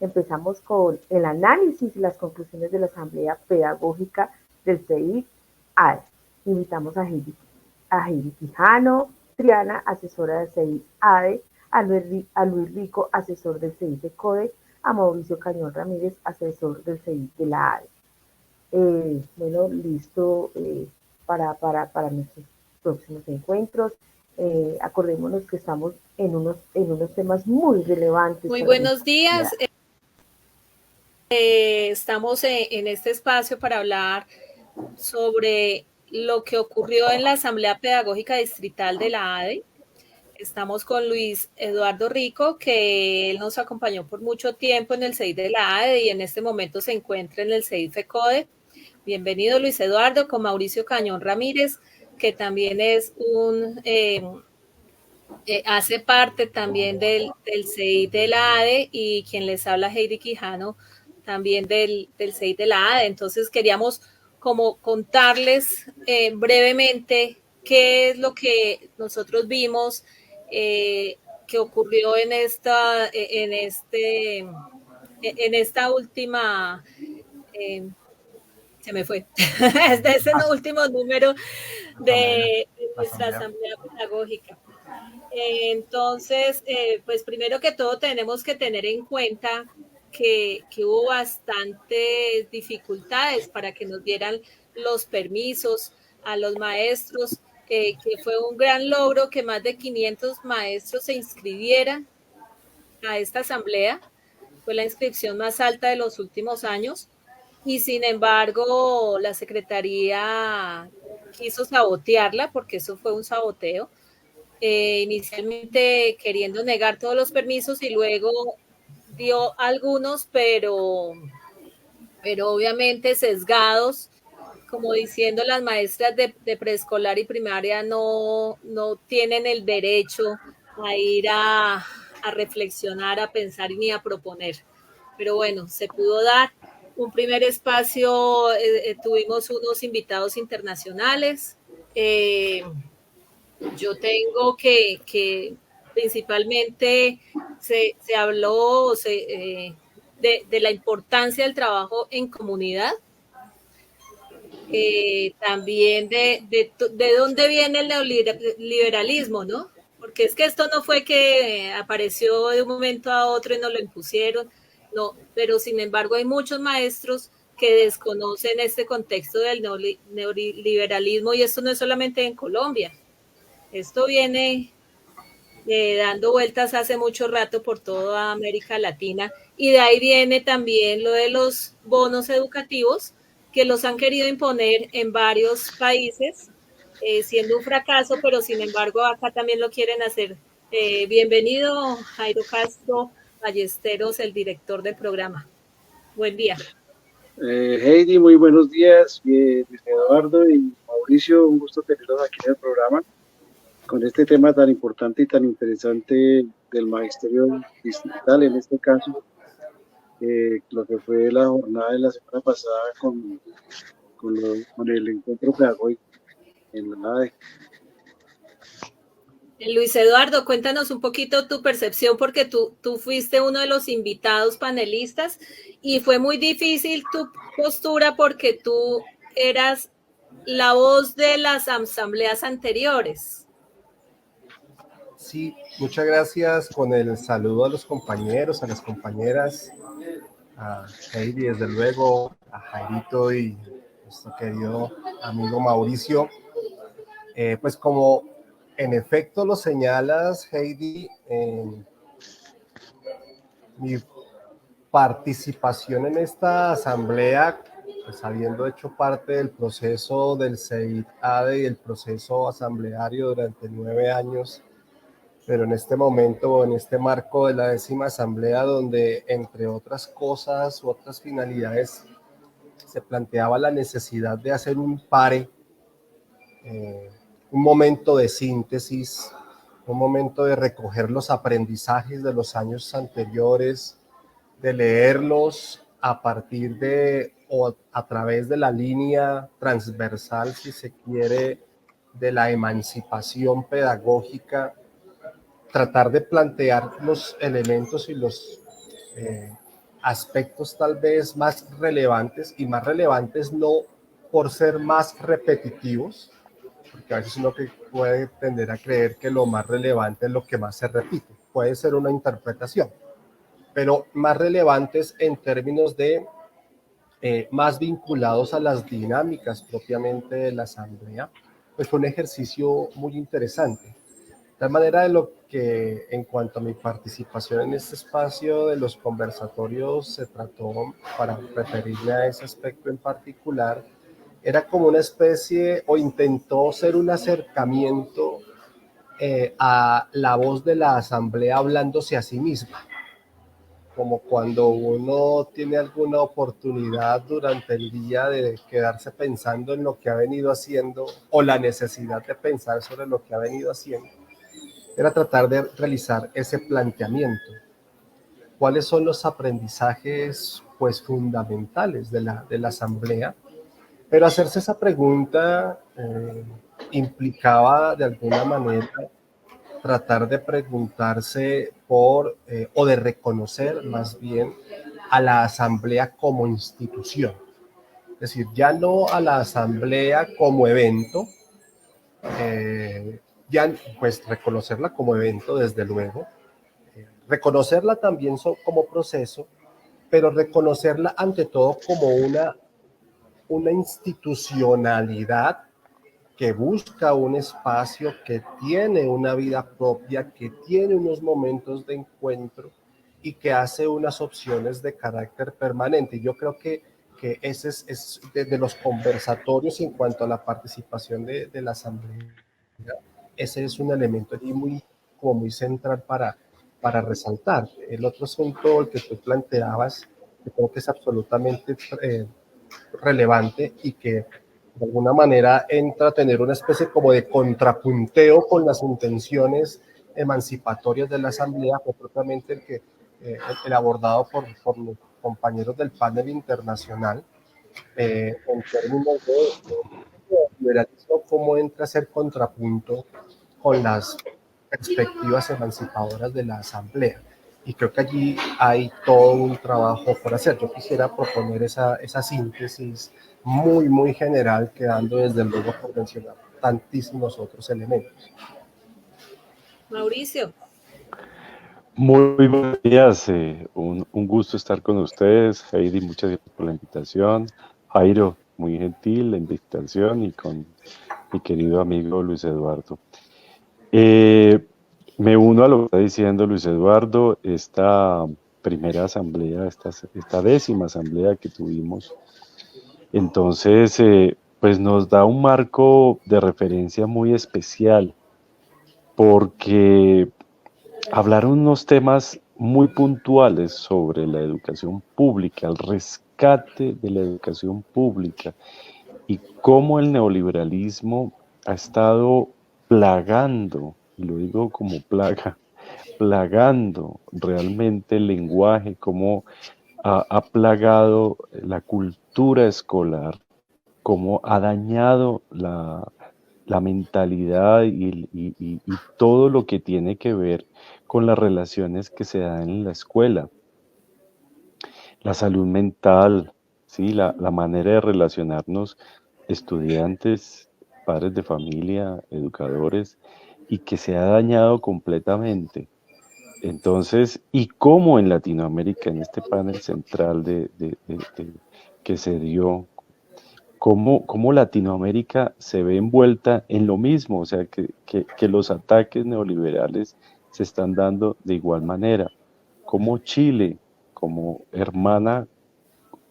Empezamos con el análisis y las conclusiones de la Asamblea Pedagógica del CEID-ADE. Invitamos a Heidi Quijano, Triana, asesora del CEID-ADE, a Luis Rico, asesor del CEID-CODE, a Mauricio Cañón Ramírez, asesor del CEID de la ADE. Bueno, listo para nuestros próximos encuentros. Acordémonos que estamos en unos temas muy relevantes. Muy buenos días. Estamos en este espacio para hablar sobre lo que ocurrió en la Asamblea Pedagógica Distrital de la ADE. Estamos con Luis Eduardo Rico, que él nos acompañó por mucho tiempo en el CEID de la ADE y en este momento se encuentra en el CEID FECODE. Bienvenido, Luis Eduardo, con Mauricio Cañón Ramírez, que también es hace parte también del CEID de la ADE, y quien les habla, Heidi Quijano, también del CEID de la ADE. Entonces queríamos como contarles brevemente qué es lo que nosotros vimos que ocurrió en esta última, se me fue, ese último número de nuestra asamblea pedagógica. Entonces, pues primero que todo tenemos que tener en cuenta que hubo bastantes dificultades para que nos dieran los permisos a los maestros, que fue un gran logro que más de 500 maestros se inscribieran a esta asamblea. Fue la inscripción más alta de los últimos años y sin embargo la Secretaría quiso sabotearla, porque eso fue un saboteo. Inicialmente queriendo negar todos los permisos y luego dio algunos, pero obviamente sesgados, como diciendo las maestras de preescolar y primaria no tienen el derecho a ir a reflexionar, a pensar ni a proponer. Pero bueno, se pudo dar un primer espacio, tuvimos unos invitados internacionales. Yo tengo que principalmente se habló de la importancia del trabajo en comunidad, también de dónde viene el neoliberalismo, ¿no? Porque es que esto no fue que apareció de un momento a otro y nos lo impusieron, no, pero sin embargo hay muchos maestros que desconocen este contexto del neoliberalismo, y esto no es solamente en Colombia. Esto viene dando vueltas hace mucho rato por toda América Latina, y de ahí viene también lo de los bonos educativos, que los han querido imponer en varios países, siendo un fracaso, pero sin embargo acá también lo quieren hacer. Bienvenido, Jairo Castro Ballesteros, el director del programa. Buen día. Heidi, muy buenos días. Luis Eduardo y Mauricio, un gusto tenerlos aquí en el programa con este tema tan importante y tan interesante del magisterio distrital, en este caso, lo que fue la jornada de la semana pasada con el encuentro pedagógico en la ADE. Luis Eduardo, cuéntanos un poquito tu percepción, porque tú fuiste uno de los invitados panelistas y fue muy difícil tu postura porque tú eras la voz de las asambleas anteriores. Sí, muchas gracias. Con el saludo a los compañeros, a las compañeras, a Heidi, desde luego, a Jairito y nuestro querido amigo Mauricio. Pues como en efecto lo señalas, Heidi, mi participación en esta asamblea, pues habiendo hecho parte del proceso del CEID-ADE y el proceso asambleario durante 9 años, pero en este momento, en este marco de la 10ª asamblea, donde entre otras cosas u otras finalidades se planteaba la necesidad de hacer un pare, un momento de síntesis, un momento de recoger los aprendizajes de los años anteriores, de leerlos a partir de o a través de la línea transversal, si se quiere, de la emancipación pedagógica, tratar de plantear los elementos y los aspectos tal vez más relevantes, y más relevantes no por ser más repetitivos, porque a veces uno que puede tender a creer que lo más relevante es lo que más se repite. Puede ser una interpretación, pero más relevantes en términos de más vinculados a las dinámicas propiamente de la asamblea, pues fue un ejercicio muy interesante. De tal manera de lo que en cuanto a mi participación en este espacio de los conversatorios se trató, para referirme a ese aspecto en particular, era como una especie, o intentó ser un acercamiento a la voz de la asamblea hablándose a sí misma, como cuando uno tiene alguna oportunidad durante el día de quedarse pensando en lo que ha venido haciendo, o la necesidad de pensar sobre lo que ha venido haciendo, era tratar de realizar ese planteamiento. ¿Cuáles son los aprendizajes pues fundamentales de la asamblea? Pero hacerse esa pregunta implicaba de alguna manera tratar de preguntarse o de reconocer más bien a la asamblea como institución. Es decir, ya no a la asamblea como evento, ya pues reconocerla como evento desde luego, reconocerla también como proceso, pero reconocerla ante todo como una institucionalidad que busca un espacio, que tiene una vida propia, que tiene unos momentos de encuentro y que hace unas opciones de carácter permanente. Y yo creo que ese es de los conversatorios en cuanto a la participación de la asamblea. Ese es un elemento allí muy central para resaltar. El otro asunto, el que tú planteabas, que creo que es absolutamente relevante y que de alguna manera entra a tener una especie como de contrapunteo con las intenciones emancipatorias de la Asamblea, fue propiamente el abordado por los compañeros del panel internacional, en términos de liberalismo, cómo entra a ser contrapunto con las perspectivas emancipadoras de la Asamblea. Y creo que allí hay todo un trabajo por hacer. Yo quisiera proponer esa síntesis muy general, quedando desde luego por mencionar tantísimos otros elementos. Mauricio. Muy buenos días, un gusto estar con ustedes. Heidi, muchas gracias por la invitación. Jairo, muy gentil la invitación, y con mi querido amigo Luis Eduardo. Me uno a lo que está diciendo Luis Eduardo. Esta primera asamblea, esta 10ª asamblea que tuvimos, entonces pues nos da un marco de referencia muy especial, porque hablaron unos temas muy puntuales sobre la educación pública, el rescate de la educación pública, y cómo el neoliberalismo ha estado plagando, y lo digo como plaga, plagando realmente el lenguaje, cómo ha plagado la cultura escolar, cómo ha dañado la mentalidad y todo lo que tiene que ver con las relaciones que se dan en la escuela. La salud mental, ¿sí? La manera de relacionarnos estudiantes, padres de familia, educadores, y que se ha dañado completamente. Entonces, y cómo en Latinoamérica, en este panel central que se dio, cómo Latinoamérica se ve envuelta en lo mismo, o sea, que los ataques neoliberales se están dando de igual manera. Cómo Chile, como hermana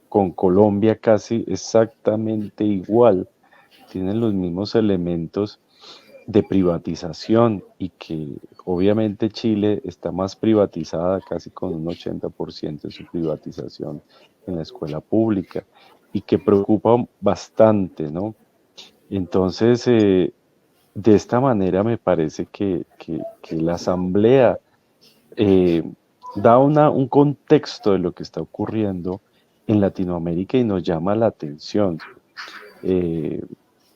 con Colombia casi exactamente igual, tienen los mismos elementos de privatización, y que obviamente Chile está más privatizada, casi con un 80% de su privatización en la escuela pública, y que preocupa bastante, ¿no? Entonces, de esta manera me parece que la asamblea da un contexto de lo que está ocurriendo en Latinoamérica y nos llama la atención.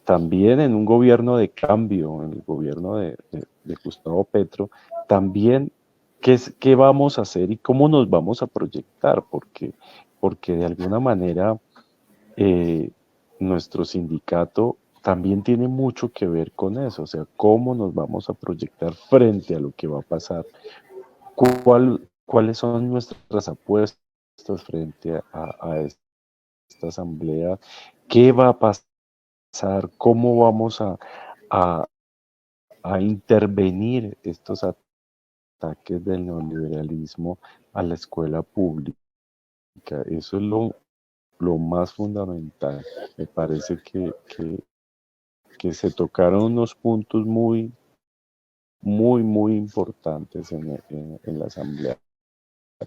También en un gobierno de cambio, en el gobierno de Gustavo Petro, también qué vamos a hacer y cómo nos vamos a proyectar, porque de alguna manera nuestro sindicato también tiene mucho que ver con eso, o sea, cómo nos vamos a proyectar frente a lo que va a pasar, cuáles son nuestras apuestas frente a esta asamblea, qué va a pasar, cómo vamos a intervenir estos ataques del neoliberalismo a la escuela pública. Eso es lo más fundamental. Me parece que se tocaron unos puntos muy importantes en la asamblea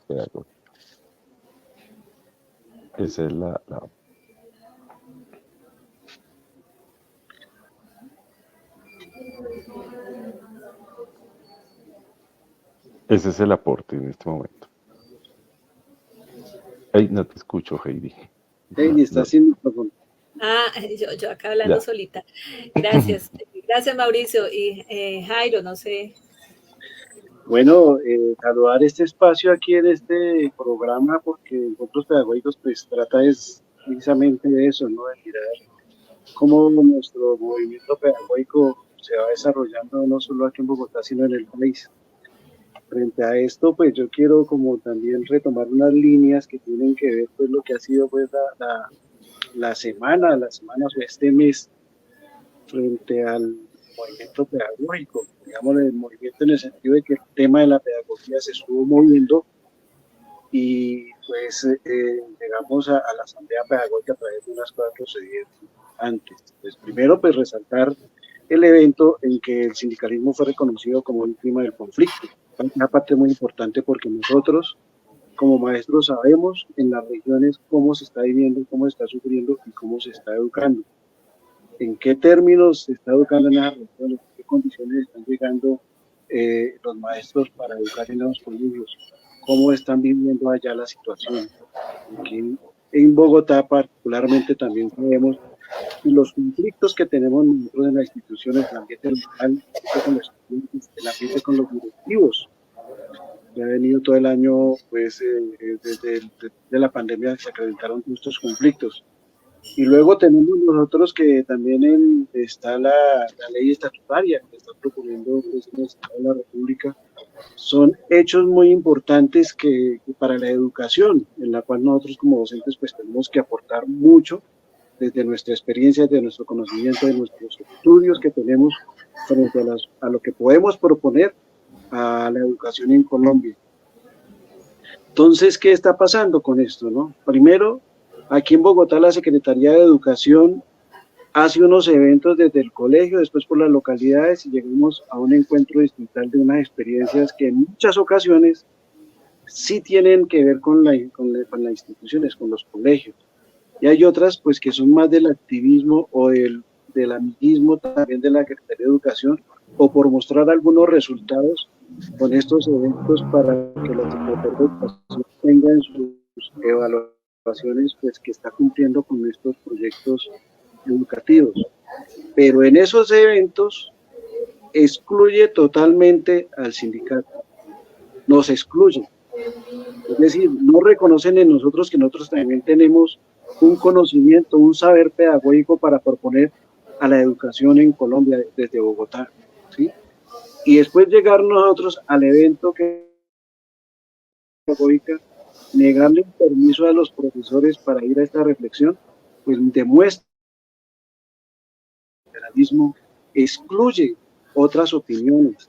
pedagógica. Esa es ese es el aporte en este momento. Ay, no te escucho, Heidi. Heidi, está sin micrófono. Yo acá hablando solita. Gracias. Gracias, Mauricio. Y Jairo, no sé. Bueno, saludar este espacio aquí en este programa, porque Encuentros Pedagógicos pues trata precisamente de eso, ¿no? De mirar cómo nuestro movimiento pedagógico se va desarrollando no solo aquí en Bogotá, sino en el país. Frente a esto, pues yo quiero como también retomar unas líneas que tienen que ver pues lo que ha sido pues las semanas o este mes frente al movimiento pedagógico, digamos el movimiento en el sentido de que el tema de la pedagogía se estuvo moviendo y pues llegamos a la asamblea pedagógica a través de unas cosas que sucedieron antes. Pues primero pues resaltar el evento en que el sindicalismo fue reconocido como víctima del conflicto. Una parte muy importante porque nosotros como maestros sabemos en las regiones cómo se está viviendo, cómo se está sufriendo y cómo se está educando. En qué términos se está educando en las regiones, en qué condiciones están llegando los maestros para educar en los colegios, cómo están viviendo allá la situación. Aquí en Bogotá particularmente también sabemos los conflictos que tenemos nosotros en las instituciones, el ambiente local, con los estudiantes, el ambiente con los directivos. Ya ha venido todo el año, pues desde la pandemia se acreditaron estos conflictos. Y luego tenemos nosotros que también está la ley estatutaria que está proponiendo pues, el Estado de la República. Son hechos muy importantes que para la educación, en la cual nosotros como docentes pues tenemos que aportar mucho desde nuestra experiencia, desde nuestro conocimiento, de nuestros estudios que tenemos frente a lo que podemos proponer a la educación en Colombia. Entonces, ¿qué está pasando con esto, no? Primero, aquí en Bogotá la Secretaría de Educación hace unos eventos desde el colegio, después por las localidades y llegamos a un encuentro distrital de unas experiencias que en muchas ocasiones sí tienen que ver con las instituciones, con los colegios. Y hay otras pues que son más del activismo o del amiguismo también de la Secretaría de Educación o por mostrar algunos resultados con estos eventos para que la Secretaría de Educación tenga en sus evaluaciones pues que está cumpliendo con estos proyectos educativos. Pero en esos eventos excluye totalmente al sindicato, nos excluye. Es decir, no reconocen en nosotros que nosotros también tenemos un conocimiento, un saber pedagógico para proponer a la educación en Colombia desde Bogotá, ¿sí? Y después llegar nosotros al evento que pedagógica, negarle un permiso a los profesores para ir a esta reflexión, pues demuestra que el federalismo excluye otras opiniones.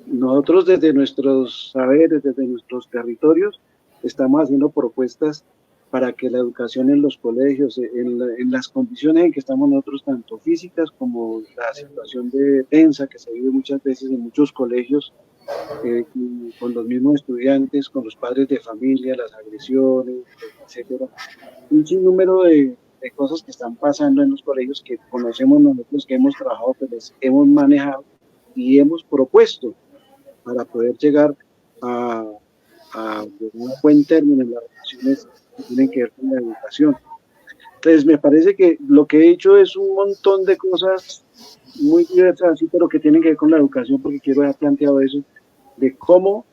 Nosotros desde nuestros saberes, desde nuestros territorios, estamos haciendo propuestas para que la educación en los colegios, en las condiciones en que estamos nosotros, tanto físicas como la situación de tensa que se vive muchas veces en muchos colegios, con los mismos estudiantes, con los padres de familia, las agresiones, etcétera. Un sinnúmero de cosas que están pasando en los colegios que conocemos nosotros, que hemos trabajado, que les hemos manejado y hemos propuesto para poder llegar a un buen término en las relaciones que tienen que ver con la educación. Entonces me parece que lo que he hecho es un montón de cosas muy diversas, así, pero que tienen que ver con la educación, porque quiero haber planteado eso, de cómo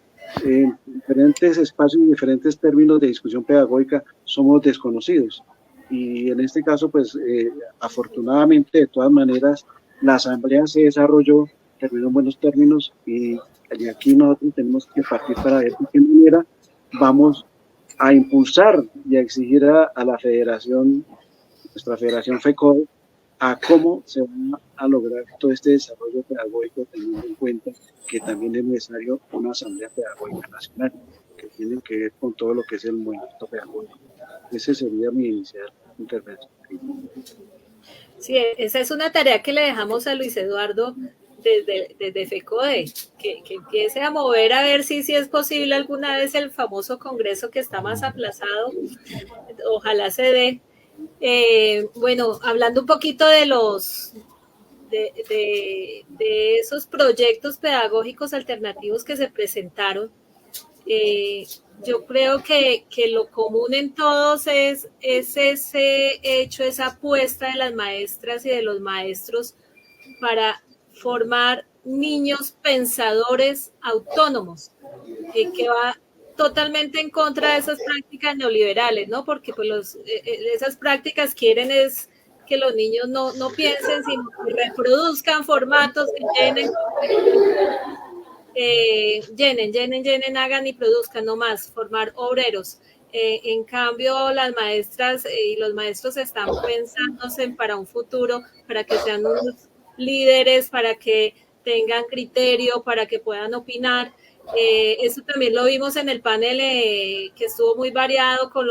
en diferentes espacios y diferentes términos de discusión pedagógica somos desconocidos. Y en este caso, pues afortunadamente, de todas maneras, la asamblea se desarrolló, terminó en buenos términos y aquí nosotros tenemos que partir para ver de qué manera vamos a impulsar y a exigir a la federación, nuestra federación FECODE, a cómo se va a lograr todo este desarrollo pedagógico, teniendo en cuenta que también es necesario una asamblea pedagógica nacional, que tiene que ver con todo lo que es el movimiento pedagógico. Ese sería mi inicial intervención. Sí, esa es una tarea que le dejamos a Luis Eduardo desde FECODE, que empiece a mover a ver si es posible alguna vez el famoso congreso que está más aplazado. Ojalá se dé. Bueno, hablando un poquito de de esos proyectos pedagógicos alternativos que se presentaron, yo creo que lo común en todos es ese hecho, esa apuesta de las maestras y de los maestros para formar niños pensadores autónomos, que va totalmente en contra de esas prácticas neoliberales, ¿no? Porque pues esas prácticas quieren es que los niños no piensen, sino que reproduzcan formatos, que llenen, hagan y produzcan, no más, formar obreros. En cambio, las maestras y los maestros están pensándose para un futuro, para que sean unos líderes, para que tengan criterio, para que puedan opinar. Eso también lo vimos en el panel que estuvo muy variado con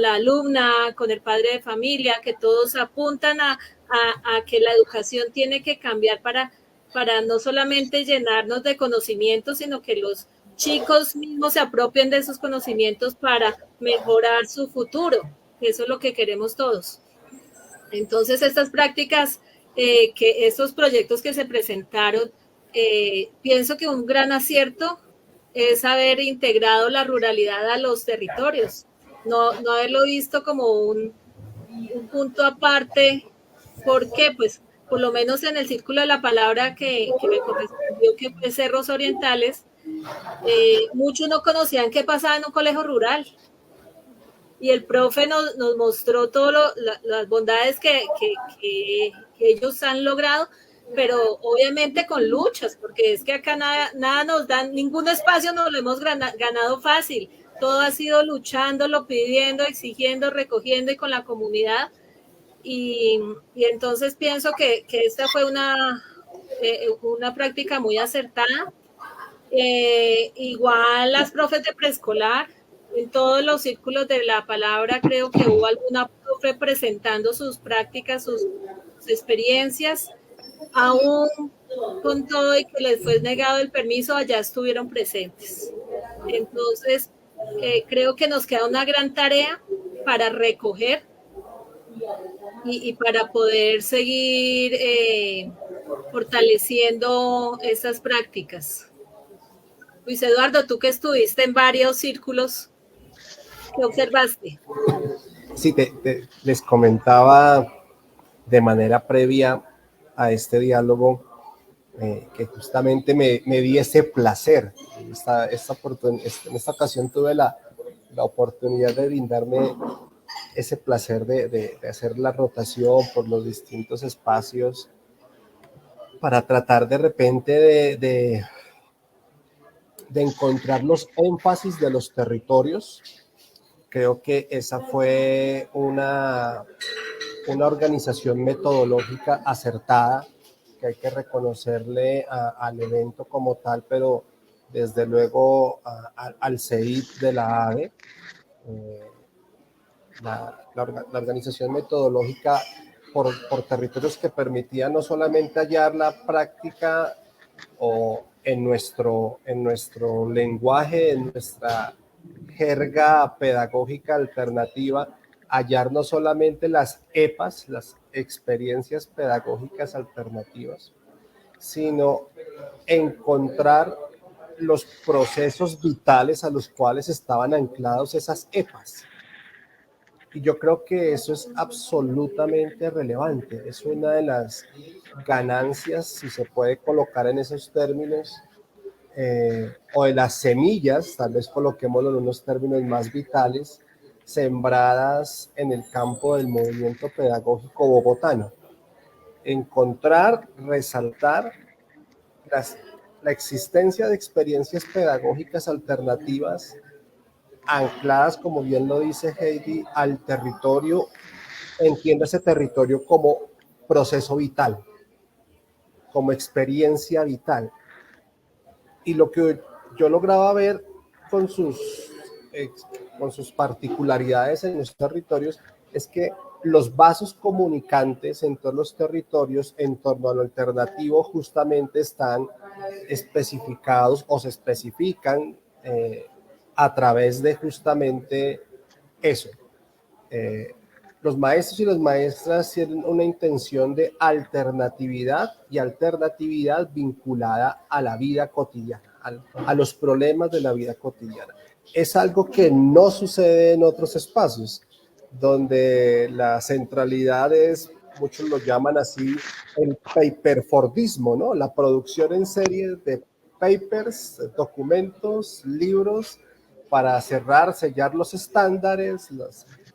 la alumna, con el padre de familia, que todos apuntan a que la educación tiene que cambiar para no solamente llenarnos de conocimientos, sino que los chicos mismos se apropien de esos conocimientos para mejorar su futuro. Eso es lo que queremos todos. Entonces, estas prácticas, estos proyectos que se presentaron, pienso que un gran acierto es haber integrado la ruralidad a los territorios, no haberlo visto como un punto aparte. ¿Por qué? Pues por lo menos en el círculo de la palabra que me correspondió, que fue Cerros Orientales, muchos no conocían qué pasaba en un colegio rural. Y el profe nos mostró todas las bondades que ellos han logrado, pero obviamente con luchas, porque es que acá nada nos dan, ningún espacio nos lo hemos ganado fácil. Todo ha sido luchándolo, pidiendo, exigiendo, recogiendo y con la comunidad. Y entonces pienso que esta fue una práctica muy acertada. Igual las profes de preescolar, en todos los círculos de la palabra creo que hubo alguna profe presentando sus prácticas, sus experiencias, aún con todo y que les fue negado el permiso, allá estuvieron presentes. Entonces, creo que nos queda una gran tarea para recoger y para poder seguir fortaleciendo esas prácticas. Luis Eduardo, tú que estuviste en varios círculos, ¿qué observaste? Sí, les comentaba de manera previa a este diálogo que justamente me di ese placer. En esta ocasión tuve la oportunidad de brindarme ese placer de hacer la rotación por los distintos espacios para tratar de repente de encontrar los énfasis de los territorios. Creo que esa fue una organización metodológica acertada, que hay que reconocerle al evento como tal, pero desde luego al CEID de la ADE, la organización metodológica por territorios que permitía no solamente hallar la práctica o en nuestro lenguaje, en nuestra jerga pedagógica alternativa, hallar no solamente las EPAs, las experiencias pedagógicas alternativas, sino encontrar los procesos vitales a los cuales estaban anclados esas EPAs. Y yo creo que eso es absolutamente relevante. Es una de las ganancias, si se puede colocar en esos términos, o de las semillas, tal vez coloquémoslo en unos términos más vitales, sembradas en el campo del movimiento pedagógico bogotano. Encontrar, resaltar la existencia de experiencias pedagógicas alternativas ancladas, como bien lo dice Heidi, al territorio. Entiendo ese territorio como proceso vital, como experiencia vital. Y lo que yo lograba ver con sus particularidades en los territorios es que los vasos comunicantes en todos los territorios en torno a lo alternativo justamente están especificados o se especifican a través de justamente eso. Los maestros y las maestras tienen una intención de alternatividad y alternatividad vinculada a la vida cotidiana, a los problemas de la vida cotidiana. Es algo que no sucede en otros espacios, donde la centralidad es, muchos lo llaman así, el paperfordismo, ¿no? La producción en serie de papers, documentos, libros, para sellar los estándares,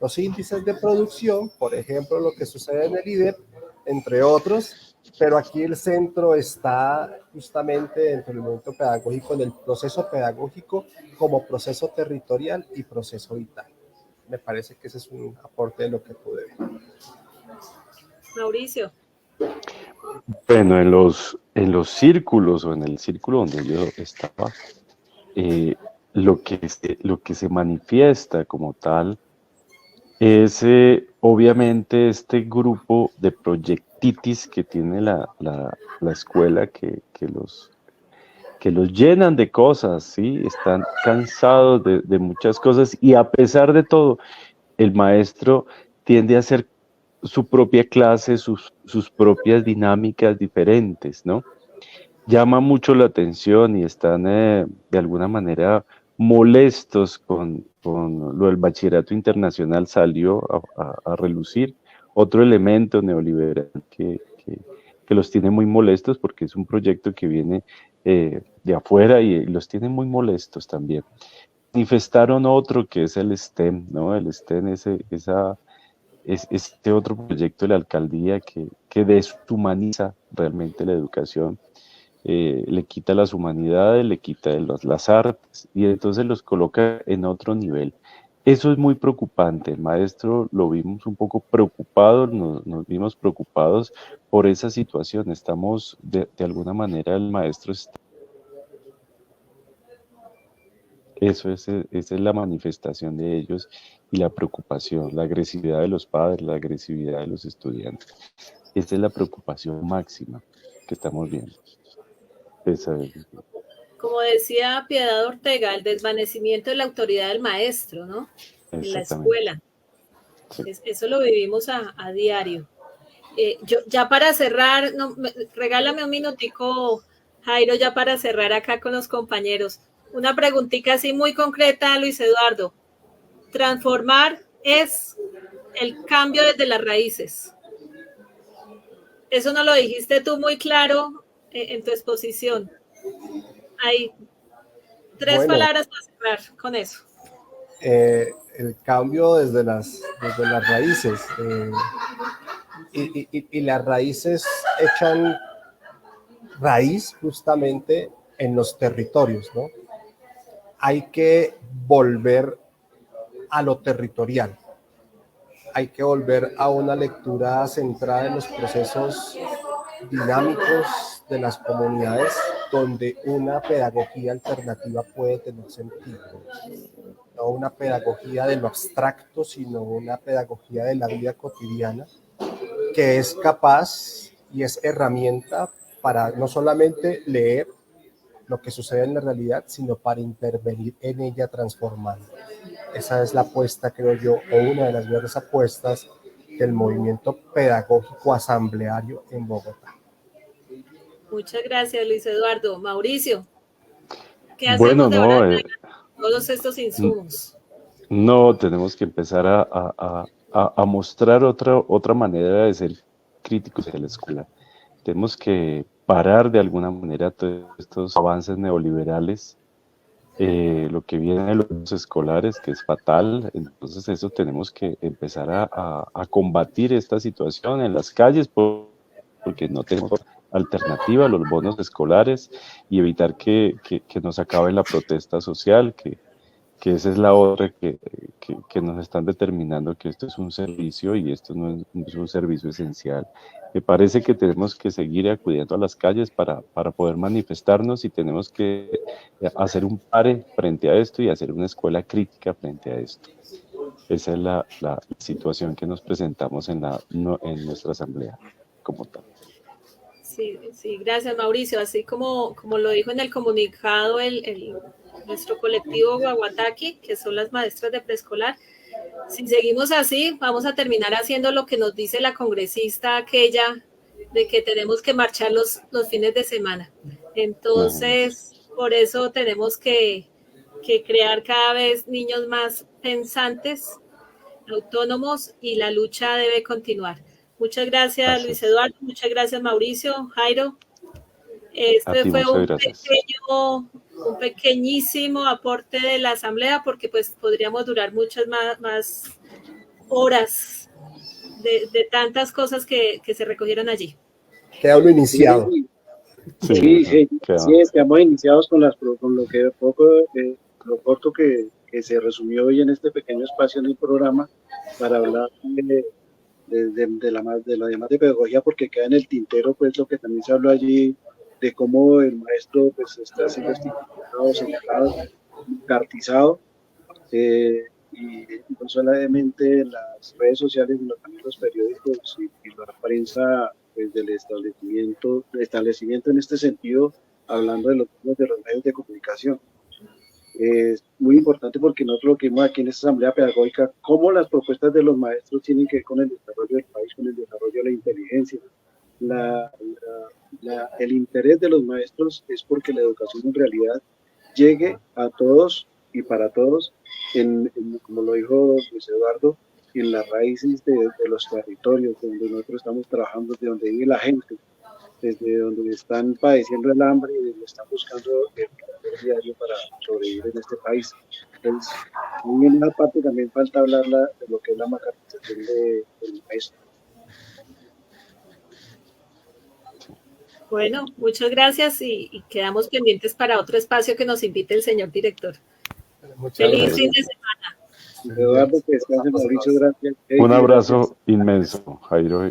los índices de producción, por ejemplo, lo que sucede en el IDEP, entre otros, pero aquí el centro está justamente dentro del movimiento pedagógico, en el proceso pedagógico como proceso territorial y proceso vital. Me parece que ese es un aporte de lo que pude ver. Mauricio. Bueno, en los círculos o en el círculo donde yo estaba, lo que se manifiesta como tal es obviamente este grupo de proyectitis que tiene la escuela que los llenan de cosas, ¿sí? Están cansados de muchas cosas y a pesar de todo, el maestro tiende a hacer su propia clase, sus propias dinámicas diferentes, ¿no? Llama mucho la atención y están de alguna manera molestos con lo del bachillerato internacional. Salió a relucir otro elemento neoliberal que los tiene muy molestos porque es un proyecto que viene de afuera y los tiene muy molestos también. Manifestaron otro que es el STEM, ¿no? El STEM es este otro proyecto de la alcaldía que deshumaniza realmente la educación. Le quita las humanidades, le quita las artes y entonces los coloca en otro nivel. Eso es muy preocupante. El maestro lo vimos un poco preocupado, nos vimos preocupados por esa situación. Estamos, de alguna manera, el maestro está... Esa es la manifestación de ellos y la preocupación, la agresividad de los padres, la agresividad de los estudiantes. Esa es la preocupación máxima que estamos viendo. Como decía Piedad Ortega, el desvanecimiento de la autoridad del maestro, ¿no? En la escuela. Sí. Eso lo vivimos a diario. Yo, ya para cerrar, regálame un minutico, Jairo, ya para cerrar acá con los compañeros. Una preguntita así muy concreta, Luis Eduardo. Transformar es el cambio desde las raíces. Eso no lo dijiste tú muy claro en tu exposición. Hay tres palabras para cerrar con eso. El cambio desde las raíces. Y las raíces echan raíz justamente en los territorios, ¿no? Hay que volver a lo territorial. Hay que volver a una lectura centrada en los procesos dinámicos de las comunidades, donde una pedagogía alternativa puede tener sentido. No una pedagogía de lo abstracto, sino una pedagogía de la vida cotidiana, que es capaz y es herramienta para no solamente leer lo que sucede en la realidad, sino para intervenir en ella transformando. Esa es la apuesta, creo yo, o una de las grandes apuestas del movimiento pedagógico asambleario en Bogotá. Muchas gracias, Luis Eduardo. Mauricio, ¿qué hacemos de ahora todos estos insumos? No, tenemos que empezar a mostrar otra manera de ser críticos en la escuela. Tenemos que parar de alguna manera todos estos avances neoliberales, lo que viene de los escolares, que es fatal. Entonces eso tenemos que empezar a combatir esta situación en las calles porque no tenemos alternativa a los bonos escolares y evitar que nos acabe la protesta social, que esa es la otra que nos están determinando que esto es un servicio y esto no es un servicio esencial. Me parece que tenemos que seguir acudiendo a las calles para poder manifestarnos y tenemos que hacer un pare frente a esto y hacer una escuela crítica frente a esto. Esa es la situación que nos presentamos en nuestra asamblea como tal. Sí, sí, gracias Mauricio. Así como lo dijo en el comunicado nuestro colectivo Guaguataqui, que son las maestras de preescolar, si seguimos así, vamos a terminar haciendo lo que nos dice la congresista aquella de que tenemos que marchar los fines de semana. Entonces, por eso tenemos que crear cada vez niños más pensantes, autónomos, y la lucha debe continuar. Muchas gracias, Luis Eduardo. Muchas gracias, Mauricio, Jairo. Este fue un pequeñísimo aporte de la asamblea, porque pues podríamos durar muchas más horas de tantas cosas que se recogieron allí. Queda uno iniciado. Sí, estamos iniciados con lo que lo corto que se resumió hoy en este pequeño espacio en el programa para hablar de la demás de pedagogía, porque queda en el tintero pues lo que también se habló allí de cómo el maestro pues está siendo estigmatizado, señalado, cartizado, y no solamente en las redes sociales, sino también los periódicos y la prensa pues, del establecimiento en este sentido, hablando de los medios de comunicación. Es muy importante porque nosotros lo que vimos aquí en esta asamblea pedagógica, cómo las propuestas de los maestros tienen que ver con el desarrollo del país, con el desarrollo de la inteligencia. El interés de los maestros es porque la educación en realidad llegue a todos y para todos, como lo dijo Luis Eduardo, en las raíces de los territorios donde nosotros estamos trabajando, de donde vive la gente, desde donde están padeciendo el hambre y donde están buscando el diario para sobrevivir en este país. Entonces, en una parte también falta hablar de lo que es la macarización del maestro. Bueno, muchas gracias y quedamos pendientes para otro espacio que nos invite el señor director. Feliz fin de semana. Eduardo, que descanse, Mauricio, gracias. Un abrazo inmenso, Jairo.